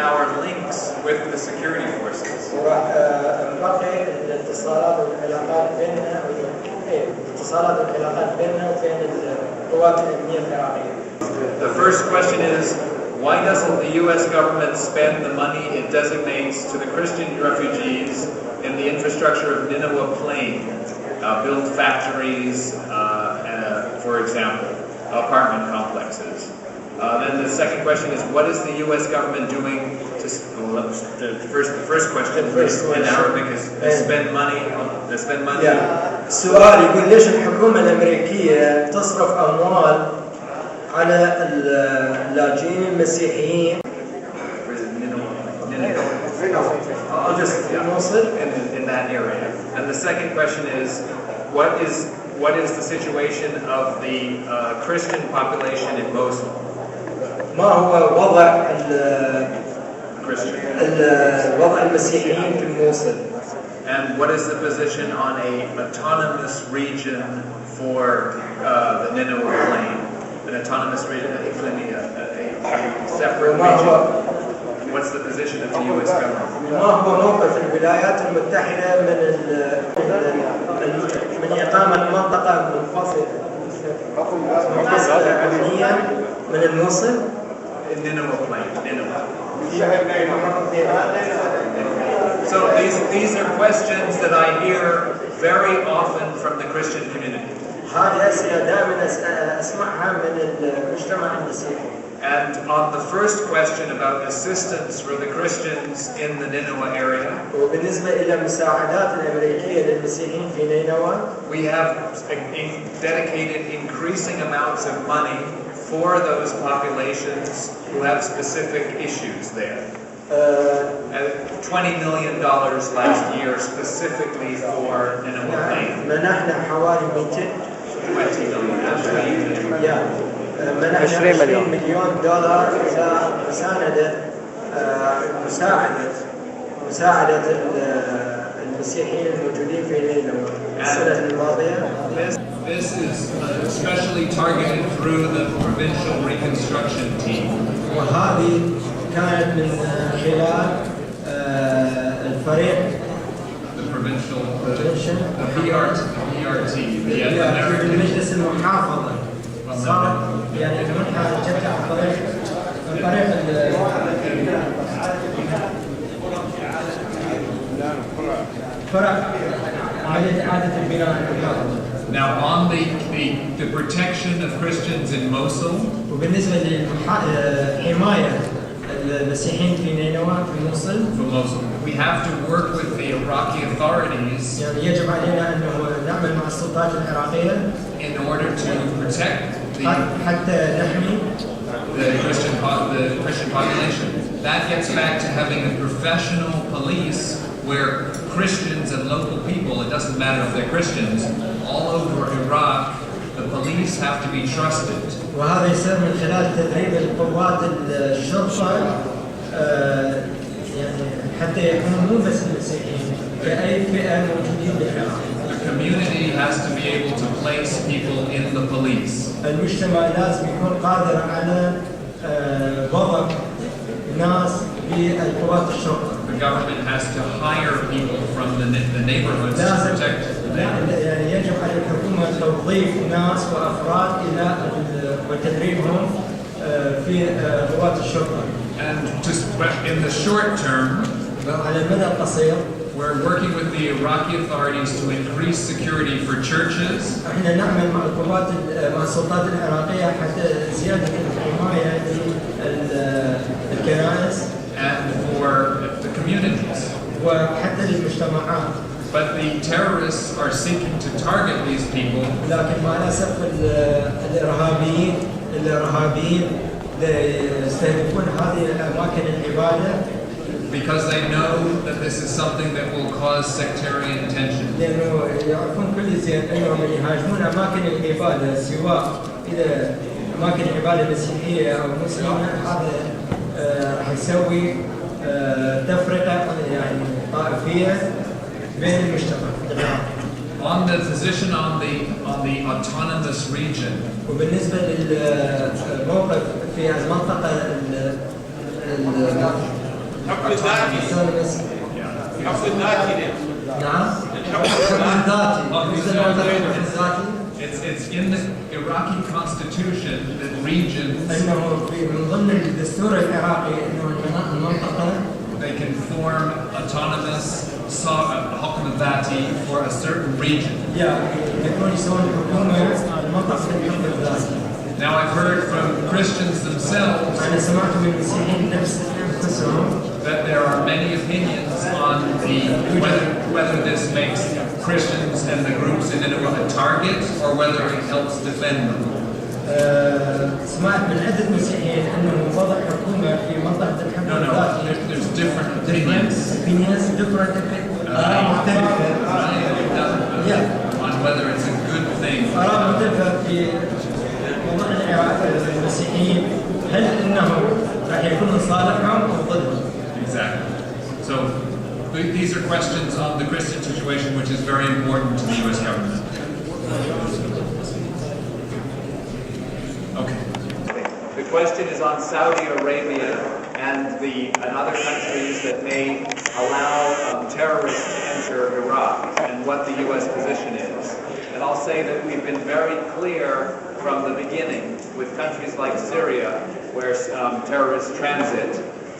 our links with the security forces. وراح نبقي الاتصالات والعلاقات بيننا وبين القوات الأمنية العراقية. The first question is, why doesn't the U.S. government spend the money it designates to the Christian refugees in the infrastructure of Nineveh Plain, build factories, for example, apartment complexes? Then the second question is, what is the U.S. government doing to, the first question in Arabic is spend money. السؤال يقول ليش الحكومة الامريكية تصرف أموال على اللاجئين المسيحيين in that area? And the second question is, what is the situation of the Christian population in Mosul? ما هو وضع وضع المسيحيين في موصل؟ And what is the position on a autonomous region for the Nineveh Plain? An autonomous region, a separate region. What's the position of the U.S. government? ما هو موقف الولايات المتحدة من إقامة منطقة منفصلة أمنيا من الموصل؟ In Nineveh Plain, Nineveh. So these are questions that I hear very often from the Christian community. And on the first question about assistance for the Christians in the Nineveh area, we have dedicated increasing amounts of money for those populations who have specific issues there. $20 million last year specifically for Nineveh Plain. منحنا حوالي 20 million. منحنا 20 مليون دولار مساعدة المسيحيين الموجودين في نينوى السنة الماضية. This is especially targeted through the provincial reconstruction team. وهذه كانت من خلال الفريق the PRT, the American المجلس المحافظة. صار يعني المنحة جت عن طريق فرق عملية إعادة البناء. Now, on the protection of Christians in Mosul, وبالنسبة للحماية المسيحيين في نينوى في موصل, we have to work with the Iraqi authorities يعني يجب علينا أن نعمل مع السلطات العراقية in order to protect حتى نحمي the Christian population. That gets back to having a professional police where Christians and local people, it doesn't matter if they're Christians, all over Iraq, the police have to be trusted. وهذا يصير من خلال تدريب القوات الشرطة يعني حتى يكونوا مو بس المسيحيين كأي فئة موجودين بالعراق. The community has to be able to place people in the police. المجتمع لازم يكون قادر على وضع ناس بالقوات الشرطة. The government has to hire people from the neighborhoods to protect the neighborhoods. يعني يجب على الحكومة توظيف ناس وأفراد إلى وتدريبهم في قوات الشرطة. And in the short term, على المدى القصير, we're working with the Iraqi authorities to increase security for churches. احنا نعمل مع مع السلطات العراقية حتى زيادة الحماية للكنائس. And for the communities. وحتى للمجتمعات. But the terrorists are seeking to target these people. لكن مع الأسف الإرهابيين يستهدفون هذه الأماكن العبادة. Because they know that this is something that will cause sectarian tension. لأنه يعرفون كل زين أنهم يهاجمون أماكن العبادة سواء إذا أماكن عبادة مسيحية أو مسلمة، هذا راح يسوي تفرقة يعني طائفية بين المجتمع. On the position on the autonomous region. وبالنسبة للموقف في المنطقة autonomy. الحكم الذاتي. نعم. الحكم الذاتي. It's in the Iraqi constitution that regions من ضمن الدستور العراقي انه المنطقه they can form autonomous حكم ذاتي for a certain region. يكون يسوون حكومه المنطقه الحكم الذاتي. Now I've heard from Christians themselves that there are many opinions on whether this makes Christians and the groups in Nineveh a target or whether it helps defend them. سمعت من عدة مسيحيين أنه وضع حكومة في منطقة الحكم الذاتي. There's different opinions. Different آراء مختلفة. On whether it's a good thing. آراء مختلفة في موضوع العراق المسيحيين، هل إنه راح يكون صالحهم أو ضدهم؟ Exactly. So these are questions on the Christian situation, which is very important to the U.S. government. Okay. The question is on Saudi Arabia and other countries that may allow terrorists to enter Iraq and what the U.S. position is. And I'll say that we've been very clear from the beginning with countries like Syria, where terrorists transit,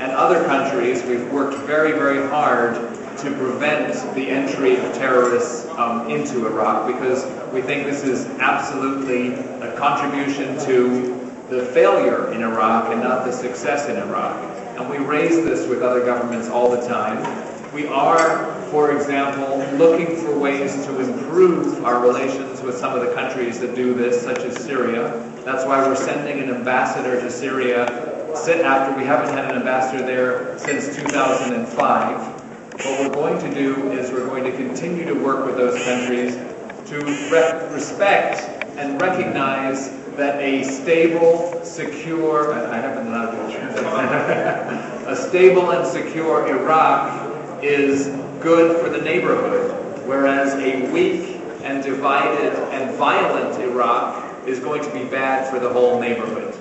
and other countries. We've worked very, very hard to prevent the entry of terrorists into Iraq, because we think this is absolutely a contribution to the failure in Iraq and not the success in Iraq. And we raise this with other governments all the time. We are, for example, looking for ways to improve our relations with some of the countries that do this, such as Syria. That's why we're sending an ambassador to Syria after we haven't had an ambassador there since 2005. What we're going to do is we're going to continue to work with those countries to respect and recognize that a stable, secure, I haven't allowed to a stable and secure Iraq is good for the neighborhood, whereas a weak and divided and violent Iraq is going to be bad for the whole neighborhood.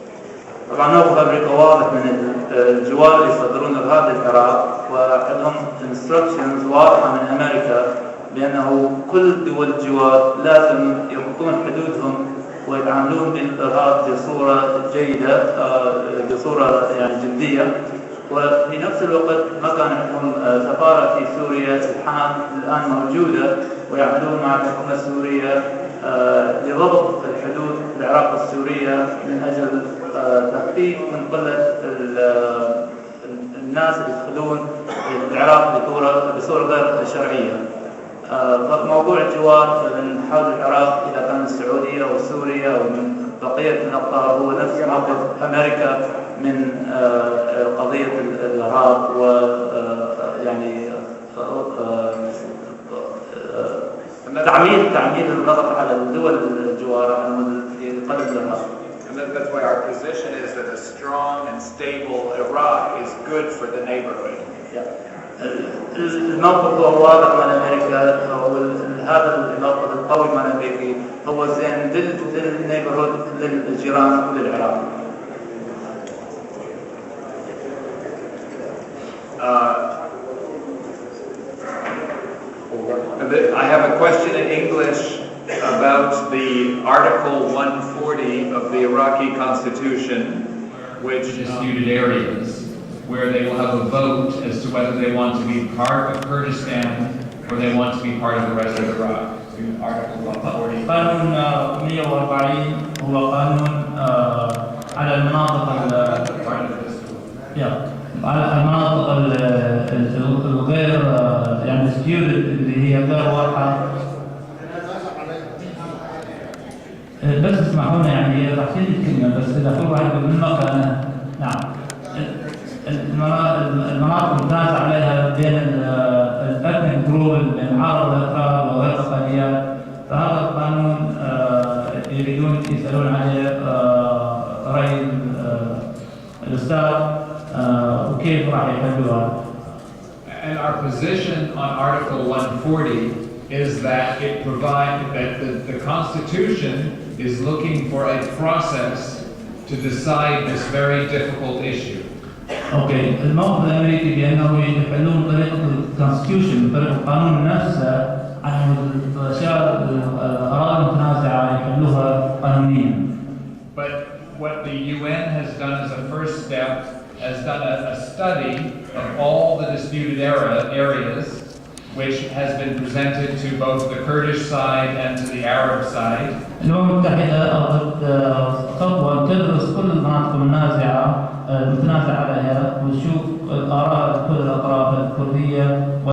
طبعا موقف امريكا واضح من الجوار اللي يصدرون بهذا العراق، وعندهم انستركشنز واضحه من امريكا بانه كل دول الجوار لازم يربطون حدودهم ويتعاملون بالارهاب بصوره جيده، بصوره يعني جديه. وفي نفس الوقت ما كان عندهم سفاره في سوريا الان موجوده، ويعملون مع الحكومه السوريه لضبط الحدود العراق السوريه من اجل تخفيف من قله الناس اللي يدخلون العراق بصوره غير شرعيه. موضوع الجوار من حول العراق اذا كان السعوديه او سوريا او من بقيه الاقطار هو نفس موقف امريكا من قضيه الارهاب، ويعني تعميد الضغط على الدول الجوار في قلب الارهاب. And that's why our position is that a strong and stable Iraq is good for the neighborhood. الموقف هو واضح من امريكا، هذا الموقف القوي من امريكا هو زين للنيبرهود، للجيران وللعراق. I have a question in English about the Article 140 of the Iraqi Constitution, which disputed areas, where they will have a vote as to whether they want to be part of Kurdistan or they want to be part of the rest of Iraq. Article 140. قانون 140 هو قانون على المناطق على المناطق الغير يعني disputed اللي هي غير واضحة. بس اسمحونا يعني راح تيجي الكلمة، بس إذا كل واحد من مكانه. نعم. المناطق المتنازع عليها بين الأثنين جروب العرب والأتراك وغير الأقليات، فهذا القانون يريدون يسألون عليه رأي الأستاذ وكيف راح يحلوها. And our position on Article 140 is that it provides that the Constitution is looking for a process to decide this very difficult issue. اوكي، الموقف الامريكي بانه الكونستيوشن بطريقة القانون نفسه عن الأشياء الآراء المتنازعة يحلوها قانونيا. But what the UN has done as a first step has done a study of all the disputed areas, which has been presented to both the Kurdish side and to the Arab side. الأمم المتحدة أخذت خطوة تدرس كل المناطق المنازعة